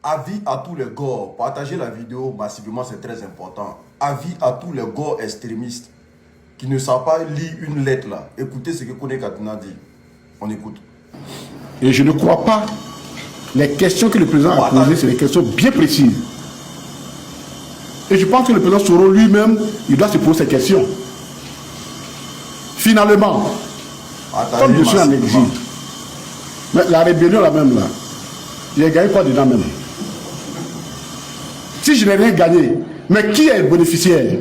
Avis à tous les gars, partagez la vidéo massivement, c'est très important. Avis à tous les gars extrémistes qui ne savent pas lire une lettre là. Écoutez ce que Kone Katuna dit. On écoute. Et je ne crois pas. Les questions que le président a posées, c'est des questions bien précises. Et je pense que le président Soro lui-même, il doit se poser ces questions. Finalement, comme je suis en exil, mais la rébellion là même là, j'ai gagné quoi dedans même? Si je n'ai rien gagné, mais qui est le bénéficiaire?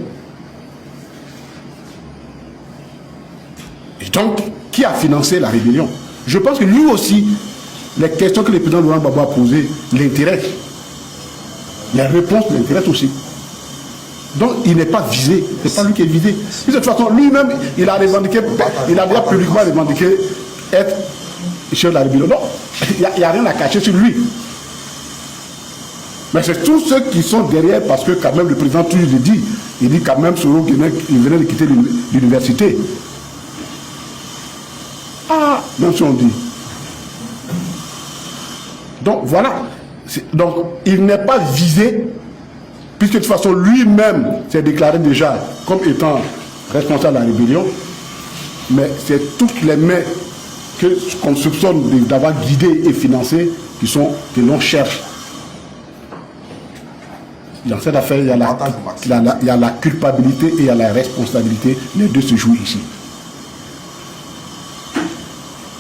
Et donc, qui a financé la rébellion? Je pense que lui aussi, les questions que le président Laurent Gbagbo a posées l'intéressent. Les réponses l'intéressent aussi. Donc, il n'est pas visé. Ce n'est pas lui qui est visé. De toute façon, lui-même, il a revendiqué, il a déjà publiquement revendiqué être chef de la rébellion. Non, il n'y a rien à cacher sur lui. Mais c'est tous ceux qui sont derrière, parce que quand même le président toujours le dit. Il dit quand même Soro il venait de quitter l'université. Ah, même si on dit. Donc voilà. Donc il n'est pas visé, puisque de toute façon lui-même s'est déclaré déjà comme étant responsable de la rébellion. Mais c'est toutes les mains qu'on soupçonne d'avoir guidé et financé que l'on cherche. Dans cette affaire, il y a la culpabilité et il y a la responsabilité. Les deux se jouent ici.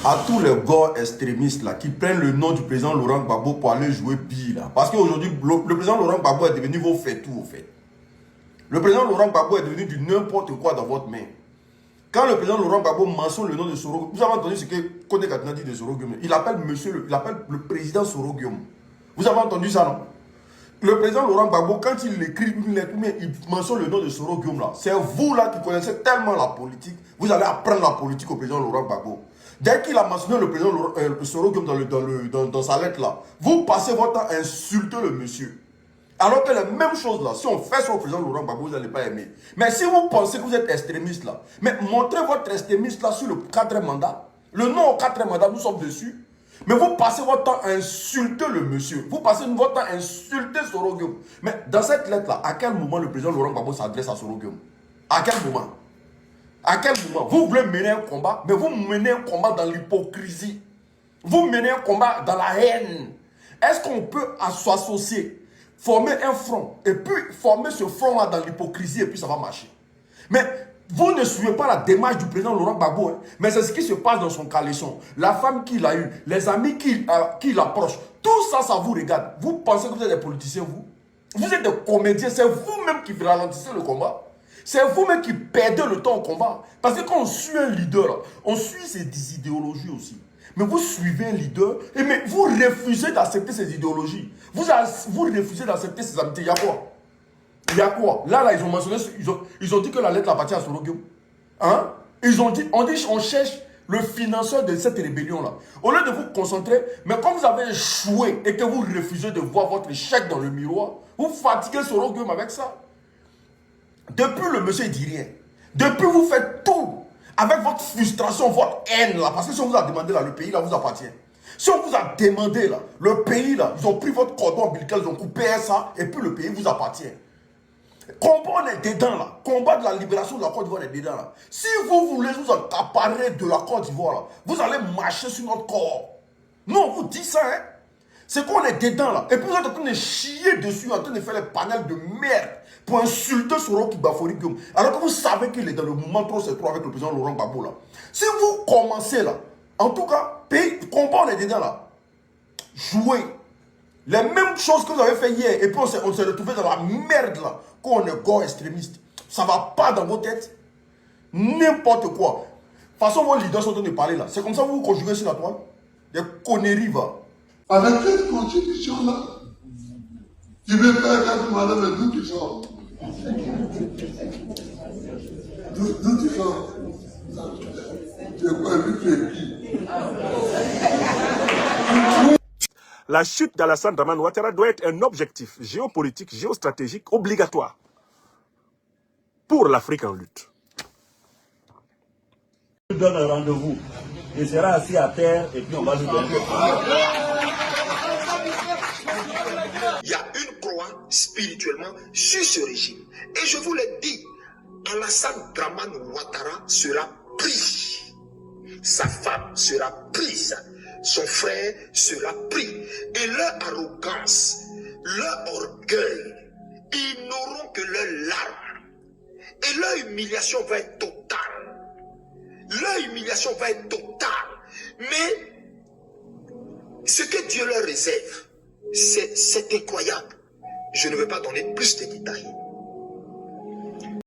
À tous les gars extrémistes là, qui prennent le nom du président Laurent Gbagbo pour aller jouer pire là. Parce qu'aujourd'hui, le président Laurent Gbagbo est devenu vos fait tout au fait. Le président Laurent Gbagbo est devenu du n'importe quoi dans votre main. Quand le président Laurent Gbagbo mentionne le nom de Soro, vous avez entendu ce que Kone Katuna dit de Soro Guillaume. Il appelle le président Soro Guillaume. Vous avez entendu ça, non? Le président Laurent Gbagbo, quand il écrit une lettre, il mentionne le nom de Soro Guillaume là. C'est vous là qui connaissez tellement la politique. Vous allez apprendre la politique au président Laurent Gbagbo. Dès qu'il a mentionné le président Soro Guillaume dans sa lettre là, vous passez votre temps à insulter le monsieur. Alors que la même chose là, si on fait ça au président Laurent Gbagbo, vous n'allez pas aimer. Mais si vous pensez que vous êtes extrémiste là, mais montrez votre extrémiste là sur le 4e mandat. Le nom au 4e mandat, nous sommes dessus. Mais vous passez votre temps à insulter le monsieur. Vous passez votre temps à insulter Soro Guillaume. Mais dans cette lettre-là, à quel moment le président Laurent Gbagbo s'adresse à Soro Guillaume? À quel moment? À quel moment? Vous voulez mener un combat, mais vous menez un combat dans l'hypocrisie. Vous menez un combat dans la haine. Est-ce qu'on peut s'associer, former un front, et puis former ce front-là dans l'hypocrisie, et puis ça va marcher? Mais vous ne suivez pas la démarche du président Laurent Gbagbo, hein, mais c'est ce qui se passe dans son caleçon. La femme qu'il a eue, les amis qui l'approchent, tout ça, ça vous regarde. Vous pensez que vous êtes des politiciens, vous? Vous êtes des comédiens, c'est vous-même qui ralentissez le combat. C'est vous-même qui perdez le temps au combat. Parce que quand on suit un leader, on suit ses idéologies aussi. Mais vous suivez un leader, et mais vous refusez d'accepter ses idéologies. Vous refusez d'accepter ses amitiés. Il y a quoi? Il y a quoi? Là, ils ont mentionné, ils ont dit que la lettre appartient à Soro Guillaume. Hein? On cherche le financeur de cette rébellion-là. Au lieu de vous concentrer, mais comme vous avez échoué et que vous refusez de voir votre échec dans le miroir, vous fatiguez Soro Guillaume avec ça. Depuis, le monsieur ne dit rien. Depuis, vous faites tout avec votre frustration, votre haine là. Parce que si on vous a demandé là, le pays là vous appartient. Si on vous a demandé là, le pays là, ils ont pris votre cordon ombilical, ils ont coupé ça, et puis le pays vous appartient. Combat, on est dedans là. Combat de la libération de la Côte d'Ivoire, on est dedans là. Si vous voulez vous accaparer de la Côte d'Ivoire là, vous allez marcher sur notre corps. Non, on vous dit ça, hein. C'est qu'on est dedans là. Et puis vous êtes en train de chier dessus, en train de faire les panels de merde pour insulter Soro Guillaume. Alors que vous savez qu'il est dans le mouvement 3C3 avec le président Laurent Gbagbo là. Si vous commencez là, en tout cas, combat, on est dedans là. Jouez. Les mêmes choses que vous avez fait hier, et puis on s'est retrouvé dans la merde là, qu'on est corps extrémiste. Ça va pas dans vos têtes. N'importe quoi. De toute façon, vos leaders sont en train de parler là. C'est comme ça que vous vous conjuguez sur la toile. Des conneries, va. Avec cette constitution-là, tu veux faire 4 mandats, mais d'où tu sors? D'où tu sors? Tu es quoi, tu es qui? La chute d'Alassane Dramane Ouattara doit être un objectif géopolitique, géostratégique obligatoire pour l'Afrique en lutte. Je donne un rendez-vous. Il sera assis à terre et puis on va lui donner. spirituellement sur ce régime. Et je vous l'ai dit, Alassane Dramane Ouattara sera pris. Sa femme sera prise. Son frère sera pris. Et leur arrogance, leur orgueil, ils n'auront que leurs larmes. Et leur humiliation va être totale. Leur humiliation va être totale. Mais ce que Dieu leur réserve, c'est incroyable. Je ne vais pas donner plus de détails.